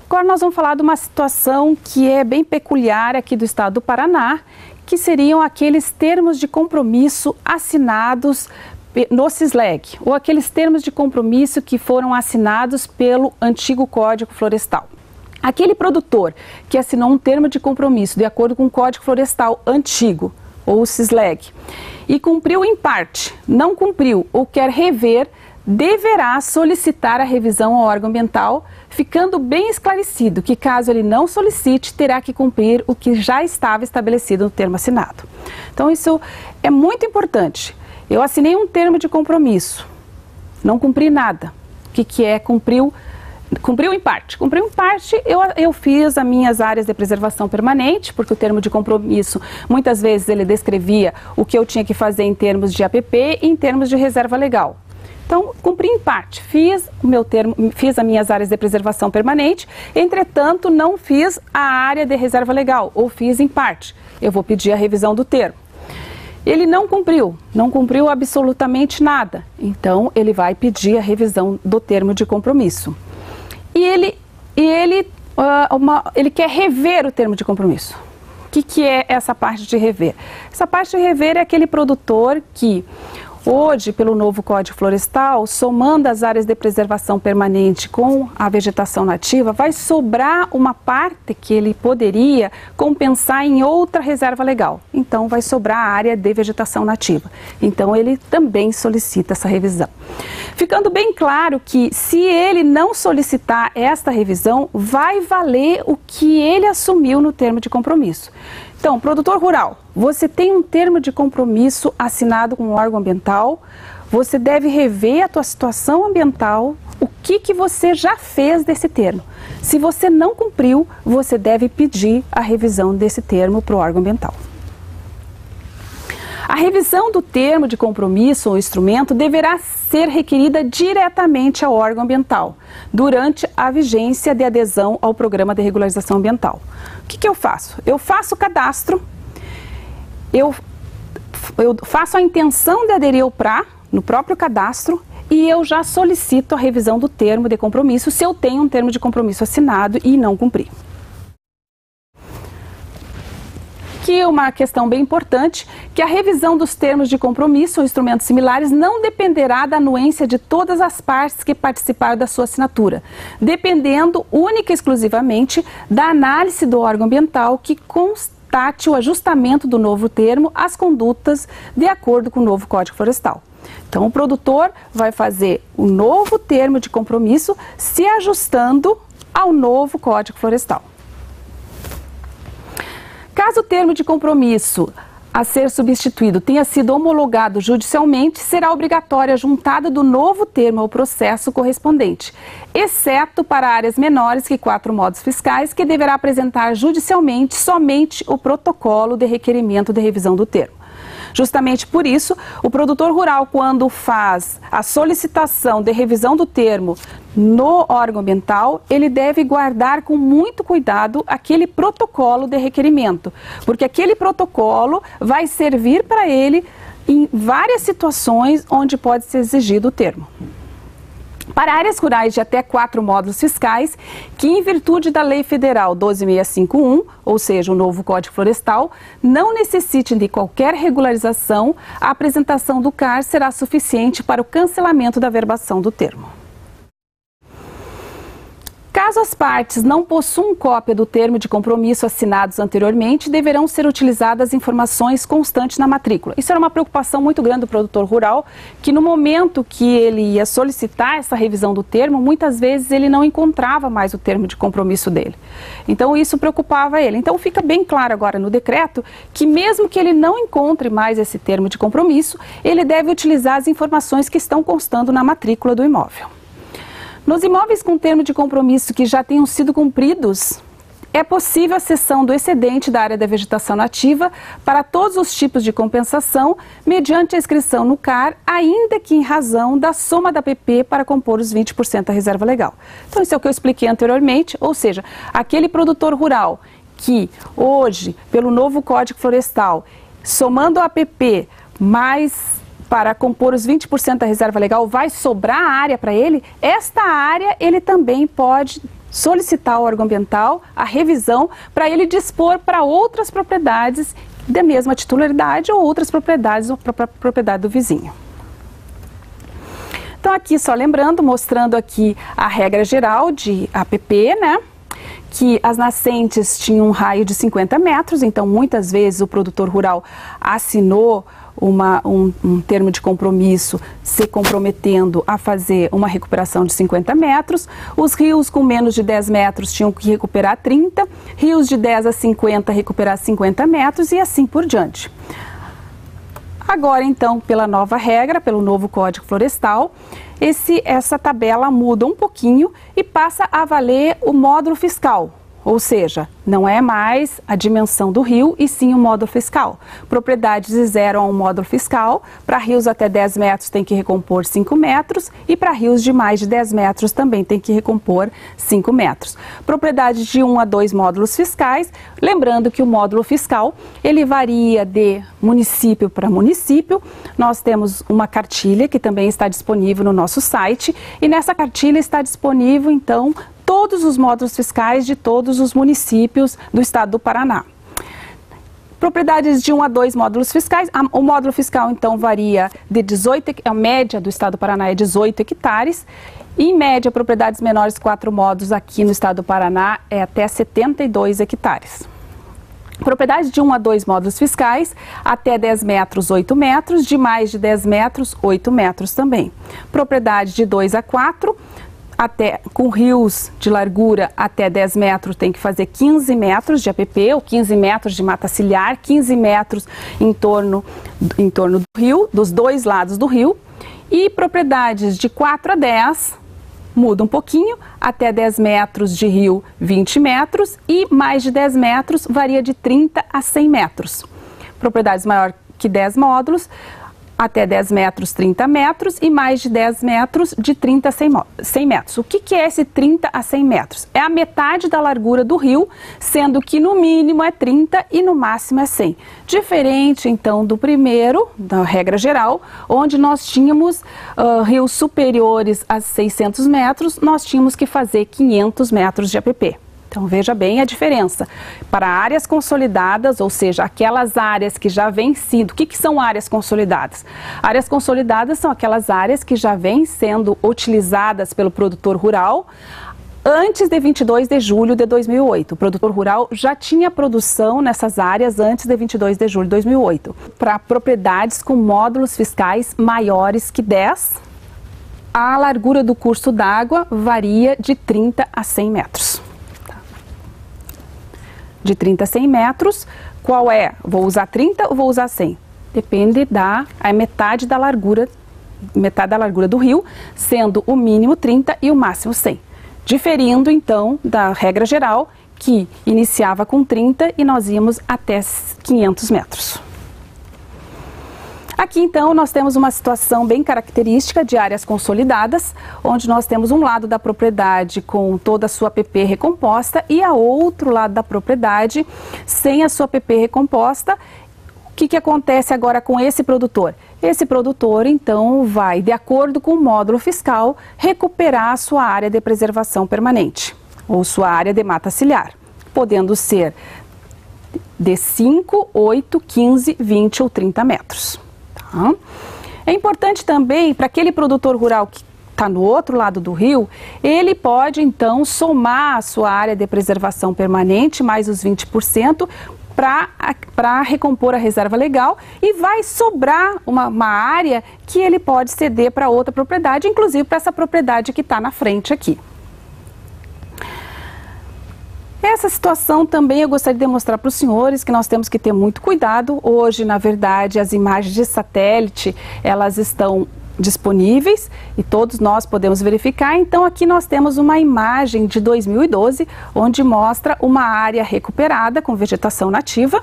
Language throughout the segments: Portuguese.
Agora nós vamos falar de uma situação que é bem peculiar aqui do estado do Paraná, que seriam aqueles termos de compromisso assinados no CISLEG, ou aqueles termos de compromisso que foram assinados pelo antigo Código Florestal. Aquele produtor que assinou um termo de compromisso de acordo com o Código Florestal antigo, ou o CISLEG, e cumpriu em parte, não cumpriu ou quer rever, deverá solicitar a revisão ao órgão ambiental, ficando bem esclarecido que, caso ele não solicite, terá que cumprir o que já estava estabelecido no termo assinado. Então, isso é muito importante. Eu assinei um termo de compromisso, não cumpri nada. O que é cumpriu? Cumpriu em parte. Cumpriu em parte, eu fiz as minhas áreas de preservação permanente, porque o termo de compromisso, muitas vezes ele descrevia o que eu tinha que fazer em termos de APP e em termos de reserva legal. Então, cumpri em parte, fiz as minhas áreas de preservação permanente, entretanto, não fiz a área de reserva legal, ou fiz em parte. Eu vou pedir a revisão do termo. Ele não cumpriu absolutamente nada, então ele vai pedir a revisão do termo de compromisso. E ele quer rever o termo de compromisso. O que é essa parte de rever? Essa parte de rever é aquele produtor que hoje, pelo novo Código Florestal, somando as áreas de preservação permanente com a vegetação nativa, vai sobrar uma parte que ele poderia compensar em outra reserva legal. Então, vai sobrar a área de vegetação nativa. Então, ele também solicita essa revisão. Ficando bem claro que, se ele não solicitar esta revisão, vai valer o que ele assumiu no termo de compromisso. Então, produtor rural, você tem um termo de compromisso assinado com o órgão ambiental, você deve rever a tua situação ambiental, o que você já fez desse termo. Se você não cumpriu, você deve pedir a revisão desse termo para o órgão ambiental. A revisão do termo de compromisso ou instrumento deverá ser requerida diretamente ao órgão ambiental, durante a vigência de adesão ao programa de regularização ambiental. O que eu faço? Eu faço o cadastro, eu faço a intenção de aderir ao PRA no próprio cadastro e eu já solicito a revisão do termo de compromisso se eu tenho um termo de compromisso assinado e não cumpri. Aqui uma questão bem importante, que a revisão dos termos de compromisso ou instrumentos similares não dependerá da anuência de todas as partes que participaram da sua assinatura, dependendo única e exclusivamente da análise do órgão ambiental que constate o ajustamento do novo termo às condutas de acordo com o novo Código Florestal. Então, o produtor vai fazer o novo termo de compromisso se ajustando ao novo Código Florestal. Caso o termo de compromisso a ser substituído tenha sido homologado judicialmente, será obrigatória a juntada do novo termo ao processo correspondente, exceto para áreas menores que 4 modos fiscais, que deverá apresentar judicialmente somente o protocolo de requerimento de revisão do termo. Justamente por isso, o produtor rural, quando faz a solicitação de revisão do termo no órgão ambiental, ele deve guardar com muito cuidado aquele protocolo de requerimento, porque aquele protocolo vai servir para ele em várias situações onde pode ser exigido o termo. Para áreas rurais de até 4 módulos fiscais, que em virtude da Lei Federal 12.651, ou seja, o novo Código Florestal, não necessitem de qualquer regularização, a apresentação do CAR será suficiente para o cancelamento da verbação do termo. Caso as partes não possuam cópia do termo de compromisso assinados anteriormente, deverão ser utilizadas informações constantes na matrícula. Isso era uma preocupação muito grande do produtor rural, que no momento que ele ia solicitar essa revisão do termo, muitas vezes ele não encontrava mais o termo de compromisso dele. Então isso preocupava ele. Então fica bem claro agora no decreto que mesmo que ele não encontre mais esse termo de compromisso, ele deve utilizar as informações que estão constando na matrícula do imóvel. Nos imóveis com termo de compromisso que já tenham sido cumpridos, é possível a cessão do excedente da área da vegetação nativa para todos os tipos de compensação, mediante a inscrição no CAR, ainda que em razão da soma da APP para compor os 20% da reserva legal. Então, isso é o que eu expliquei anteriormente, ou seja, aquele produtor rural que hoje, pelo novo Código Florestal, somando a APP mais para compor os 20% da reserva legal, vai sobrar área para ele, esta área ele também pode solicitar ao órgão ambiental a revisão para ele dispor para outras propriedades da mesma titularidade ou outras propriedades ou para a propriedade do vizinho. Então aqui só lembrando, mostrando aqui a regra geral de APP, né? Que as nascentes tinham um raio de 50 metros, então muitas vezes o produtor rural assinou um termo de compromisso se comprometendo a fazer uma recuperação de 50 metros. Os rios com menos de 10 metros tinham que recuperar 30, rios de 10 a 50 recuperar 50 metros e assim por diante. Agora então, pela nova regra, pelo novo Código Florestal, essa tabela muda um pouquinho e passa a valer o módulo fiscal. Ou seja, não é mais a dimensão do rio e sim o módulo fiscal. Propriedades de 0 a 1 módulo fiscal, para rios até 10 metros tem que recompor 5 metros e para rios de mais de 10 metros também tem que recompor 5 metros. Propriedades de 1 a 2 módulos fiscais, lembrando que o módulo fiscal ele varia de município para município. Nós temos uma cartilha que também está disponível no nosso site e nessa cartilha está disponível então todos os módulos fiscais de todos os municípios do estado do Paraná. Propriedades de 1 a 2 módulos fiscais, o módulo fiscal então varia de 18, a média do estado do Paraná é 18 hectares, e em média propriedades menores de 4 módulos aqui no estado do Paraná é até 72 hectares. Propriedades de 1 a 2 módulos fiscais, até 10 metros, 8 metros, de mais de 10 metros, 8 metros também. Propriedade de 2 a 4, com rios de largura até 10 metros tem que fazer 15 metros de APP, ou 15 metros de mata ciliar, 15 metros em torno do rio, dos dois lados do rio. E propriedades de 4 a 10, muda um pouquinho, até 10 metros de rio, 20 metros, e mais de 10 metros varia de 30 a 100 metros. Propriedades maior que 10 módulos, até 10 metros, 30 metros e mais de 10 metros, de 30 a 100 metros. O que é esse 30 a 100 metros? É a metade da largura do rio, sendo que no mínimo é 30 e no máximo é 100. Diferente, então, do primeiro, da regra geral, onde nós tínhamos rios superiores a 600 metros, nós tínhamos que fazer 500 metros de APP. Então, veja bem a diferença. Para áreas consolidadas, ou seja, aquelas áreas que já vêm sido... O que são áreas consolidadas? Áreas consolidadas são aquelas áreas que já vêm sendo utilizadas pelo produtor rural antes de 22 de julho de 2008. O produtor rural já tinha produção nessas áreas antes de 22 de julho de 2008. Para propriedades com módulos fiscais maiores que 10, a largura do curso d'água varia de 30 a 100 metros. De 30 a 100 metros, qual é? Vou usar 30 ou vou usar 100? Depende a metade da largura do rio, sendo o mínimo 30 e o máximo 100. Diferindo, então, da regra geral, que iniciava com 30 e nós íamos até 500 metros. Aqui, então, nós temos uma situação bem característica de áreas consolidadas, onde nós temos um lado da propriedade com toda a sua APP recomposta e a outro lado da propriedade sem a sua APP recomposta. O que acontece agora com esse produtor? Esse produtor, então, vai, de acordo com o módulo fiscal, recuperar a sua área de preservação permanente, ou sua área de mata ciliar, podendo ser de 5, 8, 15, 20 ou 30 metros. É importante também para aquele produtor rural que está no outro lado do rio, ele pode então somar a sua área de preservação permanente, mais os 20%, para recompor a reserva legal e vai sobrar uma área que ele pode ceder para outra propriedade, inclusive para essa propriedade que está na frente aqui. Essa situação também eu gostaria de mostrar para os senhores que nós temos que ter muito cuidado. Hoje, na verdade, as imagens de satélite, elas estão disponíveis e todos nós podemos verificar. Então, aqui nós temos uma imagem de 2012, onde mostra uma área recuperada com vegetação nativa.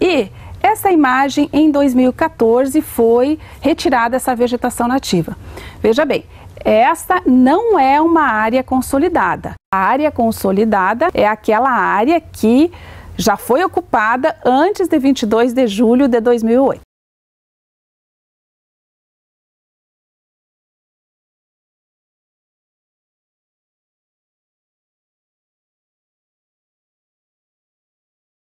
E essa imagem, em 2014, foi retirada essa vegetação nativa. Veja bem, essa não é uma área consolidada. A área consolidada é aquela área que já foi ocupada antes de 22 de julho de 2008.